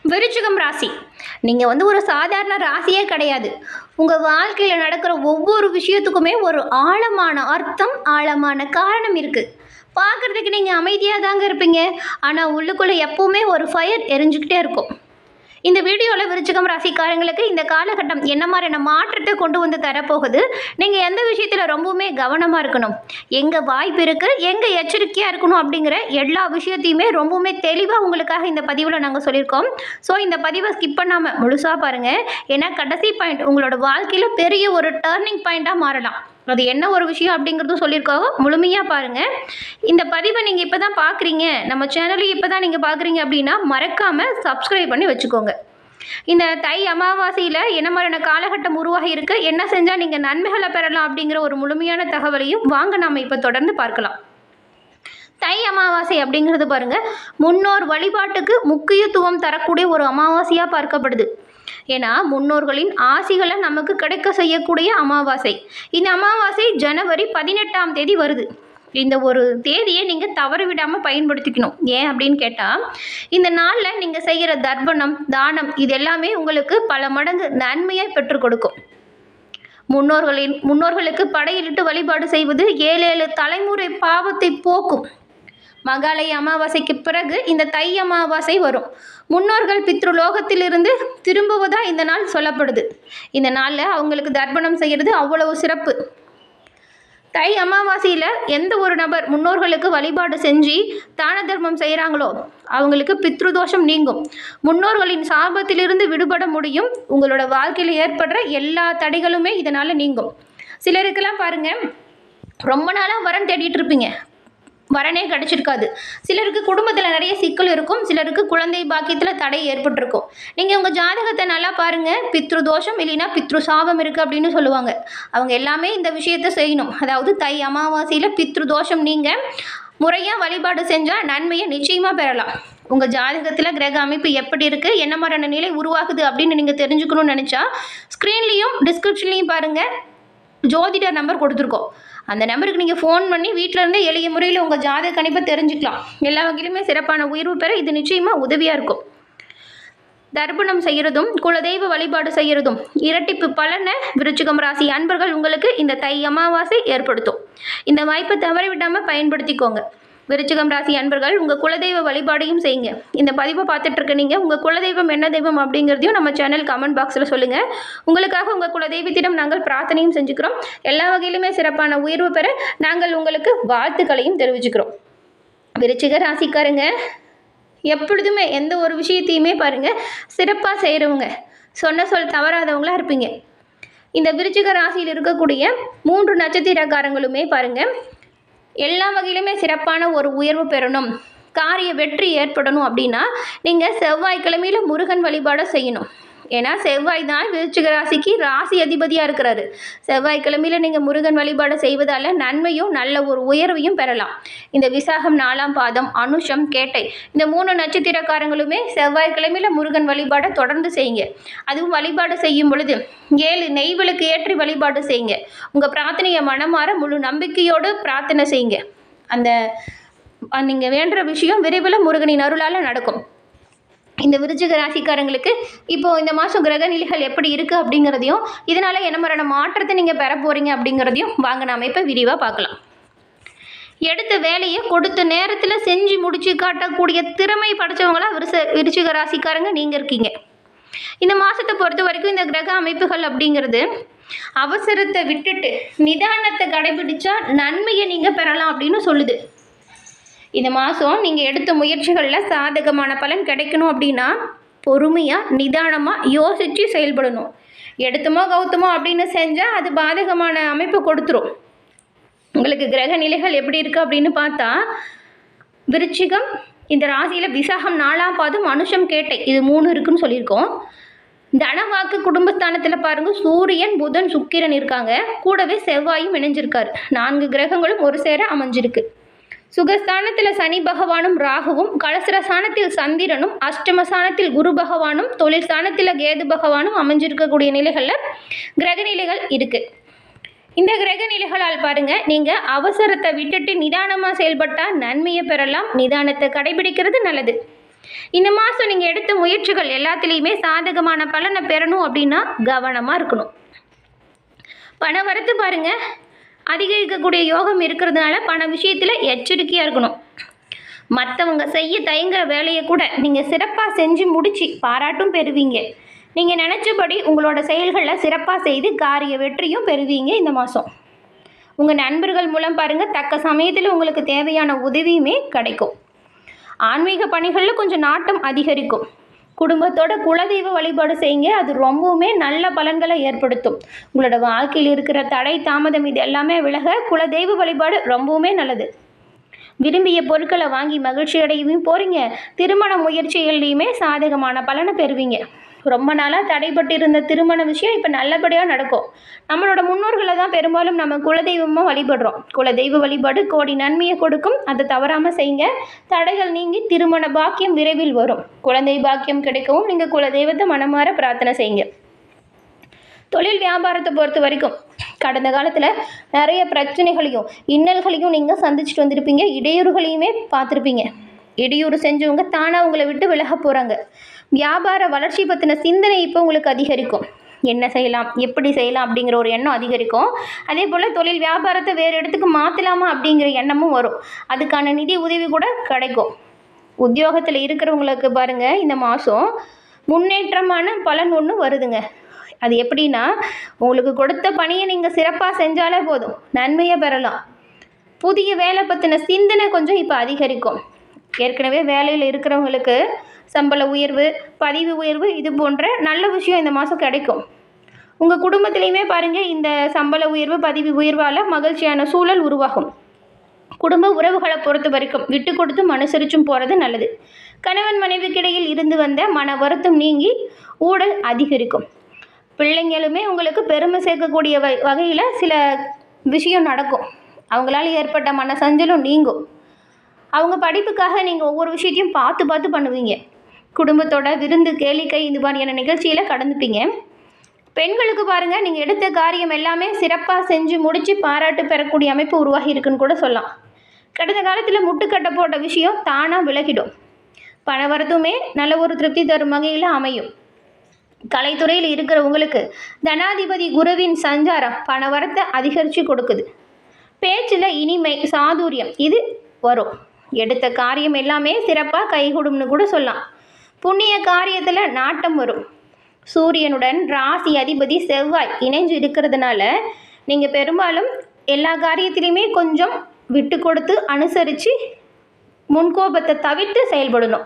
விருச்சிகம் ராசி நீங்கள் ஒரு சாதாரண ராசியே கிடையாது. உங்கள் வாழ்க்கையில் நடக்கிற ஒவ்வொரு விஷயத்துக்குமே ஒரு ஆழமான அர்த்தம், ஆழமான காரணம் இருக்குது. பார்க்குறதுக்கு நீங்கள் அமைதியாக தாங்க இருப்பீங்க, ஆனால் உள்ளுக்குள்ளே எப்போவுமே ஒரு ஃபயர் எரிஞ்சுக்கிட்டே இருக்கும். இந்த வீடியோவில் விருச்சிகம் ராசிக்காரங்களுக்கு இந்த காலகட்டம் என்ன மாதிரியான மாற்றத்தை கொண்டு வந்து தரப்போகுது, நீங்கள் எந்த விஷயத்தில் ரொம்பவுமே கவனமாக இருக்கணும், எங்கே வாய்ப்பு இருக்குது, எங்கே எச்சரிக்கையாக இருக்கணும் அப்படிங்கிற எல்லா விஷயத்தையுமே ரொம்பவுமே தெளிவாக உங்களுக்காக இந்த பதிவில் நாங்கள் சொல்லியிருக்கோம். ஸோ இந்த பதிவை ஸ்கிப் பண்ணாமல் முழுசாக பாருங்கள். ஏன்னா கடைசி பாயிண்ட் உங்களோட வாழ்க்கையில் பெரிய ஒரு டேர்னிங் பாயிண்ட்டாக மாறலாம். அது என்ன ஒரு விஷயம் அப்படிங்கிறதும் சொல்லியிருக்காங்க. முழுமையாக பாருங்கள். இந்த பதிவை நீங்கள் இப்போ தான் பார்க்குறீங்க, நம்ம சேனலையும் இப்போ தான் நீங்கள் பார்க்குறீங்க அப்படின்னா மறக்காமல் சப்ஸ்கிரைப் பண்ணி வச்சுக்கோங்க. இந்த தை அமாவாசையில் என்ன மாதிரியான காலகட்டம் உருவாகி இருக்குது, என்ன செஞ்சால் நீங்கள் நன்மைகளை பெறலாம் அப்படிங்கிற ஒரு முழுமையான தகவலையும் வாங்க நாம் இப்போ தொடர்ந்து பார்க்கலாம். தை அமாவாசை அப்படிங்கிறது பாருங்கள், முன்னோர் வழிபாட்டுக்கு முக்கியத்துவம் தரக்கூடிய ஒரு அமாவாசையாக பார்க்கப்படுது. ஏன்னா முன்னோர்களின் ஆசிகளை நமக்கு கிடைக்க செய்யக்கூடிய அமாவாசை. இந்த அமாவாசை ஜனவரி 18ஆம் தேதி வருது. இந்த ஒரு தேதியை நீங்கள் தவற விடாமல் பயன்படுத்திக்கணும். ஏன் அப்படின்னு கேட்டால், இந்த நாளில் நீங்கள் செய்கிற தர்ப்பணம், தானம் இது எல்லாமே உங்களுக்கு பல மடங்கு நன்மையை பெற்றுக் கொடுக்கும். முன்னோர்களுக்கு படையிலிட்டு வழிபாடு செய்வது 7 தலைமுறை பாவத்தை போக்கும். மகாலய அமாவாசைக்கு பிறகு இந்த தை அமாவாசை வரும். முன்னோர்கள் பித்ருலோகத்திலிருந்து திரும்புவதாக இந்த நாள் சொல்லப்படுது. இந்த நாளில் அவங்களுக்கு தர்ப்பணம் செய்கிறது அவ்வளவு சிறப்பு. தை அமாவாசையில் எந்த ஒரு நபர் முன்னோர்களுக்கு வழிபாடு செஞ்சு தான தர்மம் செய்கிறாங்களோ அவங்களுக்கு பித்ருதோஷம் நீங்கும். முன்னோர்களின் சாபத்திலிருந்து விடுபட முடியும். உங்களோட வாழ்க்கையில் ஏற்படுற எல்லா தடைகளுமே இதனால் நீங்கும். சிலருக்கெல்லாம் பாருங்கள், ரொம்ப நாளாக வரன் தேடிட்டு இருப்பீங்க, வரனே கிடச்சிருக்காது. சிலருக்கு குடும்பத்தில் நிறைய சிக்கல் இருக்கும், சிலருக்கு குழந்தை பாக்கியத்தில் தடை ஏற்பட்டிருக்கும். நீங்கள் உங்கள் ஜாதகத்தை நல்லா பாருங்கள். பித்ரு தோஷம் இல்லைன்னா பித்ரு சாபம் இருக்குது அப்படின்னு சொல்லுவாங்க. அவங்க எல்லாமே இந்த விஷயத்தை செய்யணும். அதாவது தை அமாவாசையில் பித்ரு தோஷம் நீங்கள் முறையாக வழிபாடு செஞ்சால் நன்மையை நிச்சயமாக பெறலாம். உங்கள் ஜாதகத்தில் கிரக அமைப்பு எப்படி இருக்குது, என்ன மாதிரியான நிலை உருவாகுது அப்படின்னு நீங்கள் தெரிஞ்சுக்கணும்னு நினச்சா ஸ்க்ரீன்லேயும் டிஸ்கிரிப்ஷன்லேயும் பாருங்கள், ஜோதிடர் நம்பர் கொடுத்துருக்கோம். அந்த நம்பருக்கு நீங்கள் ஃபோன் பண்ணி வீட்டிலேருந்தே எளிய முறையில் உங்கள் ஜாதக கணிப்பை தெரிஞ்சுக்கலாம். எல்லா வகையிலுமே சிறப்பான உயர்வு பெற இது நிச்சயமாக உதவியாக இருக்கும். தர்ப்பணம் செய்கிறதும் குலதெய்வ வழிபாடு செய்கிறதும் இரட்டிப்பு பலனை விருச்சிகம் ராசி அன்பர்கள் உங்களுக்கு இந்த தை அமாவாசை ஏற்படுத்தும். இந்த வாய்ப்பை தவற விடாமல் பயன்படுத்திக்கோங்க. விருச்சிகம் ராசி அன்பர்கள் உங்கள் குலதெய்வ வழிபாடையும் செய்யுங்க. இந்த பதிவை பார்த்துட்ருக்க நீங்கள் உங்கள் குலதெய்வம் என்ன தெய்வம் அப்படிங்கிறதையும் நம்ம சேனல் கமெண்ட் பாக்ஸில் சொல்லுங்கள். உங்களுக்காக உங்கள் குலதெய்வத்திடம் நாங்கள் பிரார்த்தனையும் செஞ்சுக்கிறோம். எல்லா வகையிலுமே சிறப்பான உயர்வு பெற நாங்கள் உங்களுக்கு வாழ்த்துக்களையும் தெரிவிச்சுக்கிறோம். விருச்சிக ராசிக்காரங்க எப்பொழுதுமே எந்த ஒரு விஷயத்தையுமே பாருங்கள் சிறப்பாக செய்கிறவங்க, சொன்ன சொல் தவறாதவங்களாக இருப்பீங்க. இந்த விருச்சிக ராசியில் இருக்கக்கூடிய 3 நட்சத்திரக்காரங்களுமே பாருங்கள் எல்லா வகையிலுமே சிறப்பான ஒரு உயர்வு பெறணும், காரிய வெற்றி ஏற்படணும் அப்படின்னா நீங்கள் செவ்வாய்க்கிழமையில் முருகன் வழிபாடை செய்யணும். ஏன்னா செவ்வாய் தான் விருச்சிக ராசிக்கு ராசி அதிபதியாக இருக்கிறாரு. செவ்வாய்க்கிழமையில் நீங்கள் முருகன் வழிபாடு செய்வதால் நன்மையும் நல்ல ஒரு உயர்வையும் பெறலாம். இந்த விசாகம் 4ஆம் பாதம், அனுஷம், கேட்டை இந்த 3 நட்சத்திரக்காரங்களுமே செவ்வாய்க்கிழமையில் முருகன் வழிபாடை தொடர்ந்து செய்யுங்க. அதுவும் வழிபாடு செய்யும் பொழுது 7 நெய்விளக்கு ஏற்றி வழிபாடு செய்யுங்க. உங்கள் பிரார்த்தனையை மனமாற முழு நம்பிக்கையோடு பிரார்த்தனை செய்யுங்க. அந்த நீங்கள் வேண்டுற விஷயம் விரைவில் முருகனின் அருளால் நடக்கும். இந்த விருச்சிக ராசிக்காரங்களுக்கு இப்போது இந்த மாதம் கிரக நிலைகள் எப்படி இருக்குது அப்படிங்கிறதையும் இதனால் என்ன மாதிரியான மாற்றத்தை நீங்கள் பெற போகிறீங்க அப்படிங்கிறதையும் வாங்க நாம் இப்போ விரிவாக பார்க்கலாம். எடுத்த வேலையை கொடுத்த நேரத்தில் செஞ்சு முடிச்சு காட்டக்கூடிய திறமை படைத்தவங்களாக விருச்சிக ராசிக்காரங்க நீங்கள் இருக்கீங்க. இந்த மாதத்தை பொறுத்த வரைக்கும் இந்த கிரக அமைப்புகள் அப்படிங்கிறது அவசரத்தை விட்டுட்டு நிதானத்தை கடைபிடிச்சா நன்மையை நீங்கள் பெறலாம் அப்படின்னு சொல்லுது. இந்த மாதம் நீங்கள் எடுத்த முயற்சிகளில் சாதகமான பலன் கிடைக்கணும் அப்படின்னா பொறுமையாக நிதானமாக யோசித்து செயல்படணும். எடுத்தமோ கௌத்தமோ அப்படின்னு செஞ்சால் அது பாதகமான அமைப்பை கொடுத்துரும். உங்களுக்கு கிரக நிலைகள் எப்படி இருக்குது அப்படின்னு பார்த்தா, விருச்சிகம் இந்த ராசியில் விசாகம் 4ஆம் பாதம், அனுஷம், கேட்டை இது 3 இருக்குன்னு சொல்லியிருக்கோம். தனவாக்கு குடும்பஸ்தானத்தில் பாருங்கள், சூரியன், புதன், சுக்கிரன் இருக்காங்க. கூடவே செவ்வாயும் இணைஞ்சிருக்காரு. 4 கிரகங்களும் ஒரு சேர அமைஞ்சிருக்கு. சுகஸ்தானத்தில் சனி பகவானும் ராகுவும், கலசரஸ்தானத்தில் சந்திரனும், அஷ்டமஸ்தானத்தில் குரு பகவானும், தொழில் ஸ்தானத்தில் கேது பகவானும் அமைஞ்சிருக்கக்கூடிய நிலைகளில் கிரக நிலைகள் இருக்குது. இந்த கிரக நிலைகளால் பாருங்கள், நீங்கள் அவசரத்தை விட்டுட்டு நிதானமாக செயல்பட்டால் நன்மையை பெறலாம். நிதானத்தை கடைபிடிக்கிறது நல்லது. இந்த மாதம் நீங்கள் எடுத்த முயற்சிகள் எல்லாத்துலேயுமே சாதகமான பலனை பெறணும் அப்படின்னா கவனமாக இருக்கணும். பண வரத்து பாருங்கள், அதிகரிக்கக்கூடிய யோகம் இருக்கிறதுனால பண விஷயத்தில் எச்சரிக்கையாக இருக்கணும். மற்றவங்க செய்ய தயங்குற வேலையை கூட நீங்கள் சிறப்பாக செஞ்சு முடித்து பாராட்டும் பெறுவீங்க. நீங்கள் நினச்சபடி உங்களோட செயல்களில் சிறப்பாக செய்து காரிய வெற்றியும் பெறுவீங்க. இந்த மாதம் உங்கள் நண்பர்கள் மூலம் பாருங்கள், தக்க சமயத்தில் உங்களுக்கு தேவையான உதவியுமே கிடைக்கும். ஆன்மீக பணிகளில் கொஞ்சம் நாட்டம் அதிகரிக்கும். குடும்பத்தோட குலதெய்வ வழிபாடு செய்யுங்க, அது ரொம்பவுமே நல்ல பலன்களை ஏற்படுத்தும். உங்களோட வாழ்க்கையில் இருக்கிற தடை தாமதம் இது எல்லாமே விலக குலதெய்வ வழிபாடு ரொம்பவுமே நல்லது. விரும்பிய பொருட்களை வாங்கி மகிழ்ச்சி அடையவும் போகிறீங்க. திருமண முயற்சிகள்லையுமே சாதகமான பலனை பெறுவீங்க. ரொம்ப நாளாக தடைப்பட்டு இருந்த திருமண விஷயம் இப்போ நல்லபடியாக நடக்கும். நம்மளோட முன்னோர்களை தான் பெரும்பாலும் நம்ம குலதெய்வமாக வழிபடுறோம். குலதெய்வ வழிபாடு கோடி நன்மையை கொடுக்கும், அதை தவறாமல் செய்யுங்க. தடைகள் நீங்கி திருமண பாக்கியம் விரைவில் வரும். குழந்தை பாக்கியம் கிடைக்கவும் நீங்கள் குலதெய்வத்தை மனமாற பிரார்த்தனை செய்யுங்க. தொழில் வியாபாரத்தை பொறுத்த வரைக்கும் கடந்த காலத்தில் நிறைய பிரச்சனைகளையும் இன்னல்களையும் நீங்கள் சந்திச்சுட்டு வந்திருப்பீங்க. இடையூறுகளையுமே பார்த்துருப்பீங்க. இடையூறு செஞ்சவங்க தானாக உங்களை விட்டு விலக போகிறாங்க. வியாபார வளர்ச்சி பற்றின சிந்தனை இப்போ உங்களுக்கு அதிகரிக்கும். என்ன செய்யலாம், எப்படி செய்யலாம் அப்படிங்கிற ஒரு எண்ணம் அதிகரிக்கும். அதே போல் தொழில் வியாபாரத்தை வேறு இடத்துக்கு மாற்றலாமா அப்படிங்கிற எண்ணமும் வரும். அதுக்கான நிதி உதவி கூட கிடைக்கும். உத்தியோகத்தில் இருக்கிறவங்களுக்கு பாருங்கள், இந்த மாதம் முன்னேற்றமான பலன் ஒன்று வருதுங்க. அது எப்படின்னா, உங்களுக்கு கொடுத்த பணியை நீங்கள் சிறப்பாக செஞ்சாலே போதும், நன்மையை பெறலாம். புதிய வேலை பற்றின சிந்தனை கொஞ்சம் இப்போ அதிகரிக்கும். ஏற்கனவே வேலையில் இருக்கிறவங்களுக்கு சம்பள உயர்வு, பதவி உயர்வு இது போன்ற நல்ல விஷயம் இந்த மாதம் கிடைக்கும். உங்கள் குடும்பத்திலையுமே பாருங்கள், இந்த சம்பள உயர்வு, பதவி உயர்வால் மகிழ்ச்சியான சூழல் உருவாகும். குடும்ப உறவுகளை பொறுத்த வரைக்கும் விட்டு கொடுத்தும் அனுசரிச்சும் போகிறது நல்லது. கணவன் மனைவிக்கிடையில் இருந்து வந்த மன வருத்தம் நீங்கி ஊழல் அதிகரிக்கும். பிள்ளைங்களுமே உங்களுக்கு பெருமை சேர்க்கக்கூடிய வகையில் சில விஷயம் நடக்கும். அவங்களால ஏற்பட்ட மன சஞ்சலம் நீங்கும். அவங்க படிப்புக்காக நீங்கள் ஒவ்வொரு விஷயத்தையும் பார்த்து பார்த்து பண்ணுவீங்க. குடும்பத்தோட விருந்து, கேளிக்கை இது மாதிரியான நிகழ்ச்சியில் கடந்துப்பீங்க. பெண்களுக்கு பாருங்கள், நீங்கள் எடுத்த காரியம் எல்லாமே சிறப்பாக செஞ்சு முடித்து பாராட்டு பெறக்கூடிய அமைப்பு உருவாகி இருக்குன்னு கூட சொல்லலாம். கடந்த காலத்தில் முட்டுக்கட்டை போட்ட விஷயம் தானாக விலகிடும். பணவரத்துமே நல்ல ஒரு திருப்தி தரும் வகையில் அமையும். கலைத்துறையில் இருக்கிற உங்களுக்கு தனாதிபதி குருவின் சஞ்சாரம் பணவரத்தை அதிகரித்து கொடுக்குது. பேச்சில் இனிமை, சாதுரியம் இது வரும். எடுத்த காரியம் எல்லாமே சிறப்பாக கைகூடும்னு கூட சொல்லலாம். புண்ணிய காரியத்தில் நாட்டம் வரும். சூரியனுடன் ராசி அதிபதி செவ்வாய் இணைஞ்சு இருக்கிறதுனால நீங்கள் பெரும்பாலும் எல்லா காரியத்திலையுமே கொஞ்சம் விட்டு கொடுத்து அனுசரித்து முன்கோபத்தை தவிர்த்து செயல்படணும்.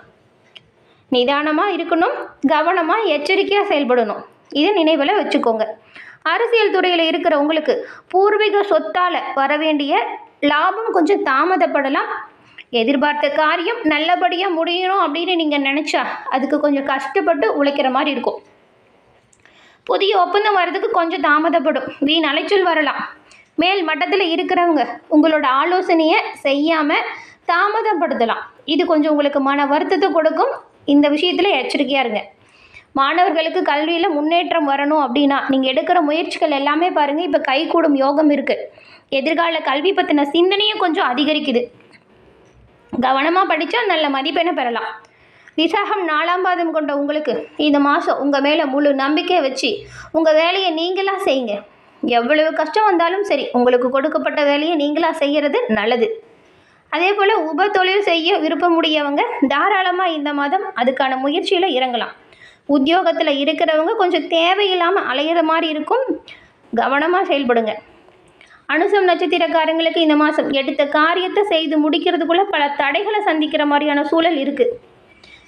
நிதானமாக இருக்கணும், கவனமாக எச்சரிக்கையாக செயல்படணும். இதை நினைவில் வச்சுக்கோங்க. அரசியல் துறையில் இருக்கிற உங்களுக்கு பூர்வீக சொத்தால் வர வேண்டிய லாபம் கொஞ்சம் தாமதப்படலாம். எதிர்பார்த்த காரியம் நல்லபடியாக முடியணும் அப்படின்னு நீங்கள் நினச்சா அதுக்கு கொஞ்சம் கஷ்டப்பட்டு உழைக்கிற மாதிரி இருக்கும். புதிய ஒப்பந்தம் வர்றதுக்கு கொஞ்சம் தாமதப்படும். வீண் அலைச்சல் வரலாம். மேல் மட்டத்தில் இருக்கிறவங்க உங்களோட ஆலோசனையை செய்யாமல் தாமதப்படுத்தலாம். இது கொஞ்சம் உங்களுக்கு மன வருத்தத்தை கொடுக்கும். இந்த விஷயத்தில் எச்சரிக்கையாக இருங்க. மாணவர்களுக்கு கல்வியில் முன்னேற்றம் வரணும் அப்படின்னா நீங்கள் எடுக்கிற முயற்சிகள் எல்லாமே பாருங்கள், இப்போ கைகூடும் யோகம் இருக்குது. எதிர்கால கல்வி பற்றின சிந்தனையும் கொஞ்சம் அதிகரிக்குது. கவனமாக படித்தா நல்ல மதிப்பெண்ணை பெறலாம். விசாகம் 4ஆம் பாதம் கொண்ட உங்களுக்கு இந்த மாதம் உங்கள் மேலே முழு நம்பிக்கை வச்சு உங்கள் வேலையை நீங்களாக செய்யுங்க. எவ்வளவு கஷ்டம் வந்தாலும் சரி, உங்களுக்கு கொடுக்கப்பட்ட வேலையை நீங்களாக செய்கிறது நல்லது. அதே போல் உப தொழில் செய்ய விருப்பமுடையவங்க தாராளமாக இந்த மாதம் அதுக்கான முயற்சியில் இறங்கலாம். உத்தியோகத்தில் இருக்கிறவங்க கொஞ்சம் தேவையில்லாமல் அலையிற மாதிரி இருக்கும், கவனமாக செயல்படுங்க. அனுசம் நட்சத்திரக்காரங்களுக்கு இந்த மாதம் எடுத்த காரியத்தை செய்து முடிக்கிறதுக்குள்ளே பல தடைகளை சந்திக்கிற மாதிரியான சூழல் இருக்குது.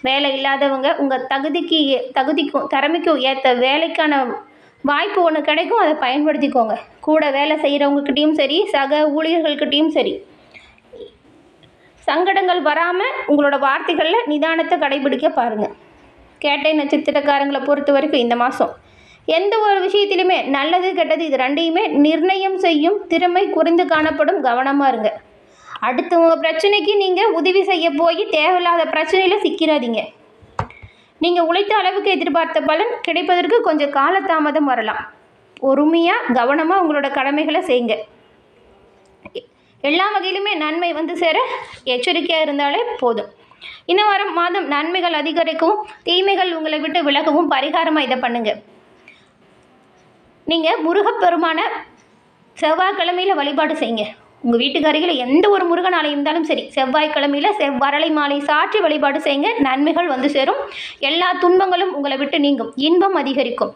வேலை இல்லாதவங்க உங்கள் தகுதிக்கும் திறமைக்கும் ஏற்ற வேலைக்கான வாய்ப்பு ஒன்று கிடைக்கும், அதை பயன்படுத்திக்கோங்க. கூட வேலை செய்கிறவங்கக்கிட்டேயும் சரி, சக ஊழியர்கள்கிட்டையும் சரி, சங்கடங்கள் வராமல் உங்களோட வார்த்தைகளில் நிதானத்தை கடைபிடிக்க பாருங்கள். கேட்டை நட்சத்திரக்காரங்களை பொறுத்த வரைக்கும் இந்த மாதம் எந்த ஒரு விஷயத்திலுமே நல்லது கெட்டது இது ரெண்டையுமே நிர்ணயம் செய்யும் திறமை குறைந்து காணப்படும். கவனமாக இருங்க. அடுத்தவங்க பிரச்சனைக்கு நீங்கள் உதவி செய்ய போய் தேவையில்லாத பிரச்சனையில் சிக்கிறாதீங்க. நீங்கள் உழைத்த அளவுக்கு எதிர்பார்த்த பலன் கிடைப்பதற்கு கொஞ்சம் காலதாமதம் வரலாம். பொறுமையாக கவனமாக உங்களோட கடமைகளை செய்யுங்க. எல்லா வகையிலுமே நன்மை வந்து சேர எச்சரிக்கையாக இருந்தாலே போதும். இந்த மாதம் நன்மைகள் அதிகரிக்கவும் தீமைகள் உங்களை விட்டு விலகவும் பரிகாரமாக இதை பண்ணுங்கள். நீங்கள் முருகப்பெருமான செவ்வாய்க்கிழமையில் வழிபாடு செய்யுங்க. உங்கள் வீட்டுக்கு அருகில் எந்த ஒரு முருகன் ஆலயம் இருந்தாலும் சரி, செவ்வாய்க்கிழமையில் செவ்வரளை மாலை சாற்றி வழிபாடு செய்யுங்க. நன்மைகள் வந்து சேரும். எல்லா துன்பங்களும் உங்களை விட்டு நீங்கும். இன்பம் அதிகரிக்கும்.